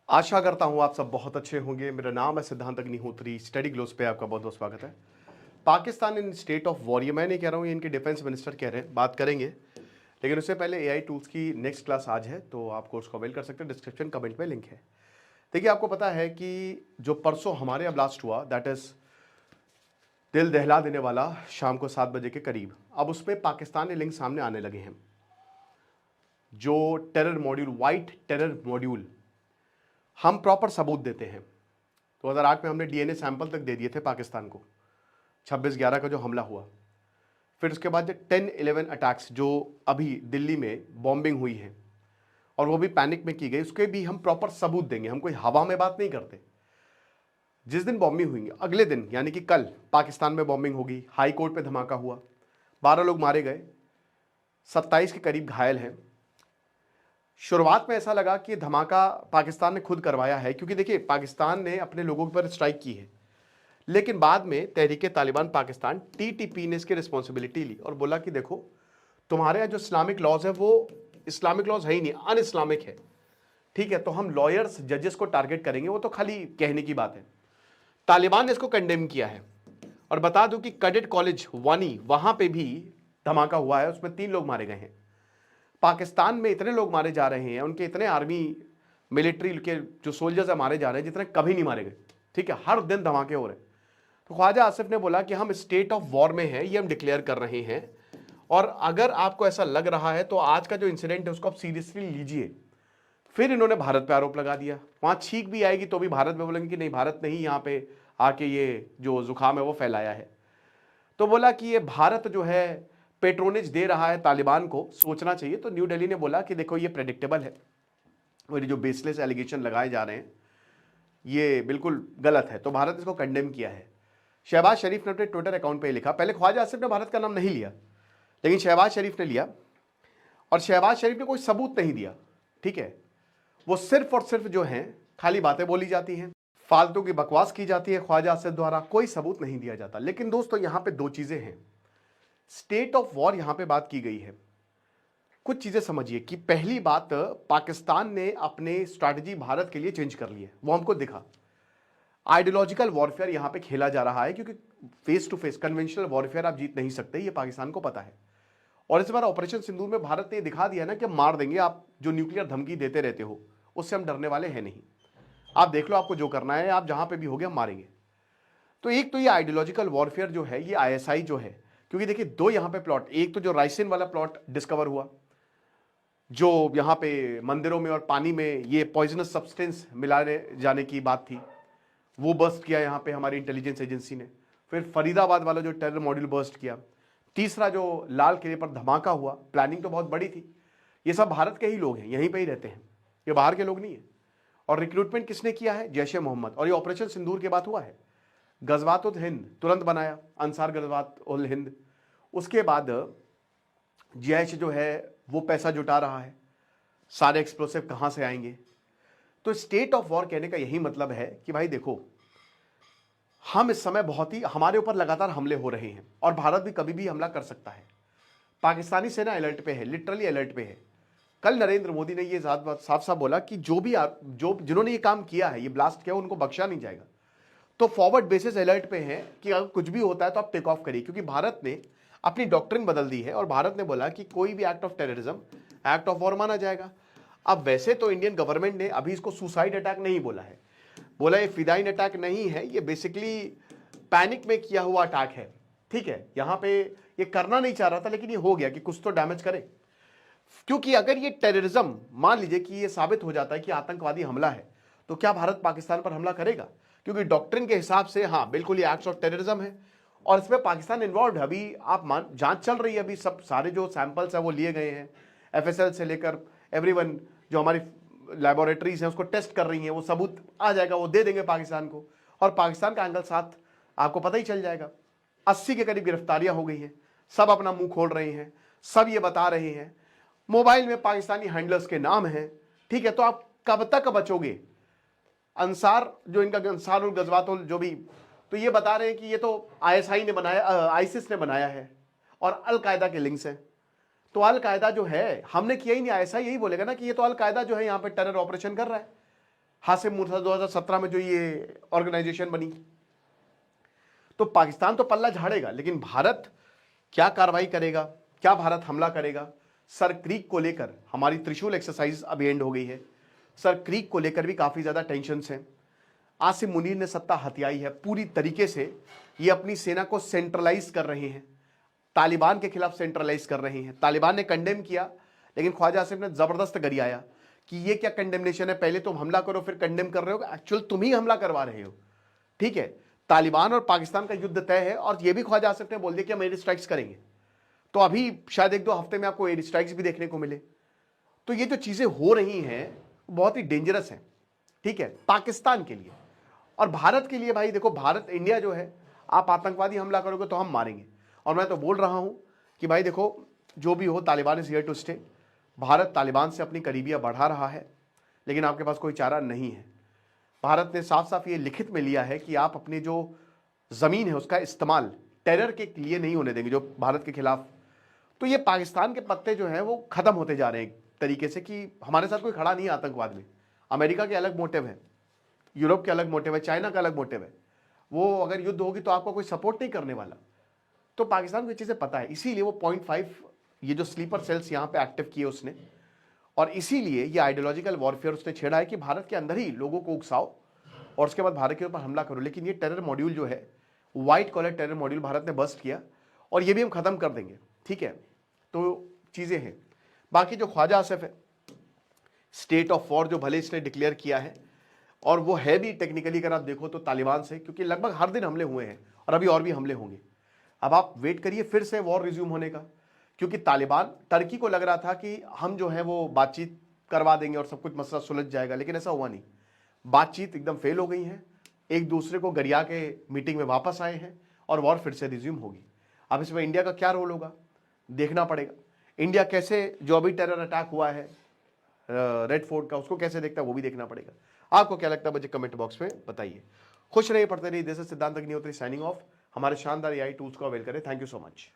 आशा करता हूं आप सब बहुत अच्छे होंगे। मेरा नाम है सिद्धांत अग्निहोत्री। स्टडी ग्लोस पे आपका बहुत बहुत स्वागत है। पाकिस्तान इन स्टेट ऑफ वॉर, ये मैं नहीं कह रहा हूं, ये इनके डिफेंस मिनिस्टर कह रहे हैं, बात करेंगे। लेकिन उससे पहले एआई टूल्स की नेक्स्ट क्लास आज है, तो आप कोर्स को अवेल कर सकते हैं। डिस्क्रिप्शन कमेंट में लिंक है। देखिए, आपको पता है कि जो परसों हमारे यहाँ ब्लास्ट हुआ, दैट इज दिल दहला देने वाला, शाम को 7 बजे के करीब। अब उसमें पाकिस्तान के लिंक सामने आने लगे हैं। जो terror module, white terror module, हम प्रॉपर सबूत देते हैं। 2008 में हमने डीएनए सैंपल तक दे दिए थे पाकिस्तान को, 26/11 का जो हमला हुआ। फिर उसके बाद जो 10/11 अटैक्स जो अभी दिल्ली में बॉम्बिंग हुई है, और वो भी पैनिक में की गई, उसके भी हम प्रॉपर सबूत देंगे। हम कोई हवा में बात नहीं करते। जिस दिन बॉम्बिंग हुई, अगले दिन यानी कि कल पाकिस्तान में बॉम्बिंग होगी। हाई कोर्ट पे धमाका हुआ, 12 लोग मारे गए, 27 के करीब घायल हैं। शुरुआत में ऐसा लगा कि धमाका पाकिस्तान ने खुद करवाया है, क्योंकि देखिए पाकिस्तान ने अपने लोगों पर स्ट्राइक की है। लेकिन बाद में तहरीके तालिबान पाकिस्तान टीटीपी ने इसकी रिस्पॉन्सिबिलिटी ली और बोला कि देखो, तुम्हारे यहाँ जो इस्लामिक लॉज है वो इस्लामिक लॉज है ही नहीं, अन इस्लामिक है। ठीक है, तो हम लॉयर्स जजेस को टारगेट करेंगे। वो तो खाली कहने की बात है। तालिबान ने इसको कंडेम किया है। और बता दूं कि कैडेट कॉलेज वानी, वहां पे भी धमाका हुआ है, उसमें 3 लोग मारे गए हैं। पाकिस्तान में इतने लोग मारे जा रहे हैं, उनके इतने आर्मी मिलिट्री के जो सोल्जर्स है मारे जा रहे हैं जितने कभी नहीं मारे गए। ठीक है, हर दिन धमाके हो रहे हैं। तो ख्वाजा आसिफ ने बोला कि हम स्टेट ऑफ वॉर में हैं, ये हम डिक्लेयर कर रहे हैं। और अगर आपको ऐसा लग रहा है तो आज का जो इंसिडेंट है उसको आप सीरियसली लीजिए। फिर इन्होंने भारत पे आरोप लगा दिया। वहां छींक भी आएगी तो भी भारत में बोलेंगे कि नहीं, भारत ने ही यहाँ पे आके ये जो जुकाम है वो फैलाया है। तो बोला कि ये भारत जो है पेट्रोनेज दे रहा है तालिबान को, सोचना चाहिए। तो न्यू दिल्ली ने बोला कि देखो, ये प्रेडिक्टेबल है, और ये जो बेसलेस एलिगेशन लगाए जा रहे हैं ये बिल्कुल गलत है। तो भारत इसको कंडेम किया है। शहबाज शरीफ ने अपने ट्विटर अकाउंट पे लिखा। पहले ख्वाजा आसिफ ने भारत का नाम नहीं लिया, लेकिन शहबाज शरीफ ने लिया। और शहबाज शरीफ ने कोई सबूत नहीं दिया। ठीक है, वो सिर्फ और सिर्फ जो है खाली बातें बोली जाती हैं, फालतू की बकवास की जाती है ख्वाजा आसिफ द्वारा, कोई सबूत नहीं दिया जाता। लेकिन दोस्तों, यहां पे 2 चीजें हैं। स्टेट ऑफ वॉर यहां पे बात की गई है। कुछ चीजें समझिए कि पहली बात, पाकिस्तान ने अपने स्ट्रैटेजी भारत के लिए चेंज कर ली है, वो हमको दिखा। आइडियोलॉजिकल वॉरफेयर यहां पे खेला जा रहा है, क्योंकि face to face conventional warfare आप जीत नहीं सकते, ये पाकिस्तान को पता है। और इस बार ऑपरेशन सिंदूर में भारत ने दिखा दिया ना कि मार देंगे, आप जो न्यूक्लियर धमकी देते रहते हो उससे हम डरने वाले हैं नहीं। आप देख लो, आपको जो करना है, आप जहां पे भी होगे हम मारेंगे। तो एक तो ये आइडियोलॉजिकल वॉरफेयर जो है, ये आईएसआई जो है, क्योंकि देखिए 2 यहां पे प्लॉट, एक तो जो राइसिन वाला प्लॉट डिस्कवर हुआ, जो यहां पे मंदिरों में और पानी में ये पॉइजनस सब्सटेंस मिलाने जाने की बात थी, वो बस्ट किया यहां पे हमारी इंटेलिजेंस एजेंसी ने। फिर फरीदाबाद वाला जो टेरर मॉड्यूल बस्ट किया। तीसरा जो लाल किले पर धमाका हुआ, प्लानिंग तो बहुत बड़ी थी। ये सब भारत के ही लोग हैं, यहीं पे ही रहते हैं, ये बाहर के लोग नहीं है। और रिक्रूटमेंट किसने किया है? जैश ए मोहम्मद। और ये ऑपरेशन सिंदूर के बाद हुआ है। गजवात उल हिंद तुरंत बनाया, अंसार गजवात उल हिंद। उसके बाद जैश जो है वो पैसा जुटा रहा है, सारे एक्सप्लोसिव कहां से आएंगे। तो स्टेट ऑफ वॉर कहने का यही मतलब है कि भाई देखो, हम इस समय बहुत ही, हमारे ऊपर लगातार हमले हो रहे हैं और भारत भी कभी भी हमला कर सकता है। पाकिस्तानी सेना अलर्ट पे है, लिटरली अलर्ट पे है। कल नरेंद्र मोदी ने ये साफ साफ बोला कि जो जिन्होंने ये काम किया है, ये ब्लास्ट किया, उनको बख्शा नहीं जाएगा। तो फॉरवर्ड बेसिस अलर्ट पे है कि अगर कुछ भी होता है तो आप टेक ऑफ करिए, क्योंकि भारत ने अपनी डॉक्ट्रिन बदल दी है और भारत ने बोला कि कोई भी act of terrorism act of war माना जाएगा। अब वैसे तो इंडियन गवर्नमेंट ने अभी इसको सुसाइड अटैक नहीं बोला है, बोला ये फिदाइन अटैक नहीं है, ये बेसिकली पैनिक में किया हुआ अटैक है। ठीक है, यहां पे ये करना नहीं चाह रहा था, लेकिन ये हो गया कि कुछ तो डैमेज करे। क्योंकि अगर ये टेररिज्म, मान लीजिए कि ये साबित हो जाता है कि आतंकवादी हमला है, तो क्या भारत पाकिस्तान पर हमला करेगा? क्योंकि डॉक्ट्रिन के हिसाब से हाँ, बिल्कुल ये एक्ट्स ऑफ टेररिज्म है और इसमें पाकिस्तान इन्वॉल्व है। अभी आप जांच चल रही है, अभी सब सारे जो सैंपल्स है वो लिए गए हैं, एफएसएल से लेकर एवरीवन, जो हमारी लैबोरेटरीज हैं उसको टेस्ट कर रही हैं। वो सबूत आ जाएगा, वो दे देंगे पाकिस्तान को, और पाकिस्तान का एंगल साथ आपको पता ही चल जाएगा। 80 के करीब गिरफ्तारियां हो गई हैं, सब अपना मुंह खोल रहे हैं, सब ये बता रहे हैं, मोबाइल में पाकिस्तानी हैंडलर्स के नाम हैं। ठीक है, तो आप कब तक बचोगे? अंसार, जो इनका अंसार उल गजवातुल जो भी, तो ये बता रहे हैं कि ये तो आईएसआई ने बनाया, आईसिस ने बनाया है और अल कायदा के लिंक्स हैं। तो अल कायदा जो है, हमने किया ही नहीं, आईएसआई यही बोलेगा ना कि ये तो अल कायदा जो है यहाँ पे टेरर ऑपरेशन कर रहा है। हासिम मूसा 2017 में जो ये ऑर्गेनाइजेशन बनी। तो पाकिस्तान तो पल्ला झाड़ेगा, लेकिन भारत क्या कार्रवाई करेगा, क्या भारत हमला करेगा? सर क्रीक को लेकर हमारी त्रिशूल एक्सरसाइज अभी एंड हो गई है। सर क्रीक को लेकर भी काफी ज्यादा टेंशन है। आसिम मुनीर ने सत्ता हथियाई है पूरी तरीके से। ये अपनी सेना को सेंट्रलाइज कर रहे हैं, तालिबान के खिलाफ सेंट्रलाइज कर रहे हैं। तालिबान ने कंडेम किया, लेकिन ख्वाजा आसिफ ने जबरदस्त गरियाया कि ये क्या कंडेमनेशन है, पहले तुम हमला करो फिर कंडेम कर रहे हो, एक्चुअल तुम ही हमला करवा रहे हो। ठीक है, तालिबान और पाकिस्तान का युद्ध तय है, और ये भी ख्वाजा आसिफ ने बोल दिया कि हम एयर स्ट्राइक्स करेंगे। तो अभी शायद 1-2 हफ्ते में आपको एयर स्ट्राइक्स भी देखने को मिले। तो ये जो चीजें हो रही हैं बहुत ही डेंजरस है, ठीक है, पाकिस्तान के लिए और भारत के लिए। भाई देखो, भारत इंडिया जो है, आप आतंकवादी हमला करोगे तो हम मारेंगे। और मैं तो बोल रहा हूं कि भाई देखो, जो भी हो, Taliban is here to stay. Bharat Taliban से अपनी करीबियां बढ़ा रहा है, लेकिन आपके पास कोई चारा नहीं है। भारत ने साफ साफ ये लिखित में लिया है कि आप अपनी जो जमीन है उसका इस्तेमाल टेरर के लिए नहीं होने देंगे, जो भारत के खिलाफ। तो ये पाकिस्तान के पत्ते जो हैं वो खत्म होते जा रहे हैं एक तरीके से, कि हमारे साथ कोई खड़ा नहीं है आतंकवाद में। अमेरिका के अलग मोटिव है, यूरोप के अलग मोटिव है, चाइना का अलग मोटिव है। वो अगर युद्ध होगी तो आपको कोई सपोर्ट नहीं करने वाला। तो पाकिस्तान को ये चीज़ें पता है, इसीलिए वो 0.5 ये जो स्लीपर सेल्स यहाँ पे एक्टिव किए उसने, और इसीलिए ये आइडियोलॉजिकल वॉरफेयर उसने छेड़ा है कि भारत के अंदर ही लोगों को उकसाओ और उसके बाद भारत के ऊपर हमला करो। लेकिन ये टेरर मॉड्यूल जो है, white collar terror module, Bharat ने बस्ट किया और ये भी हम खत्म कर देंगे। ठीक है, तो चीज़ें हैं। बाकी जो ख्वाजा आसिफ है, स्टेट ऑफ वॉर जो भले इसने डिक्लेयर किया है, और वो है भी टेक्निकली अगर आप देखो तो तालिबान से, क्योंकि लगभग हर दिन हमले हुए हैं और अभी और भी हमले होंगे। अब आप वेट करिए फिर से वॉर रिज्यूम होने का, क्योंकि तालिबान, टर्की को लग रहा था कि हम जो है वो बातचीत करवा देंगे और सब कुछ मसला सुलझ जाएगा, लेकिन ऐसा हुआ नहीं। बातचीत एकदम फेल हो गई है, एक दूसरे को गरिया के मीटिंग में वापस आए हैं और वॉर फिर से रिज्यूम होगी। अब इसमें इंडिया का क्या रोल होगा देखना पड़ेगा। इंडिया कैसे, जो अभी टेरर अटैक हुआ है रेड फोर्ट का, उसको कैसे देखता है वो भी देखना पड़ेगा। आपको क्या लगता है मुझे कमेंट बॉक्स में बताइए। खुश रहिए, पढ़ते रहिए। दिस इज सिद्धांत अग्निहोत्री साइनिंग ऑफ। हमारे शानदार एआई टूल्स को अवेल करें। Thank you so much.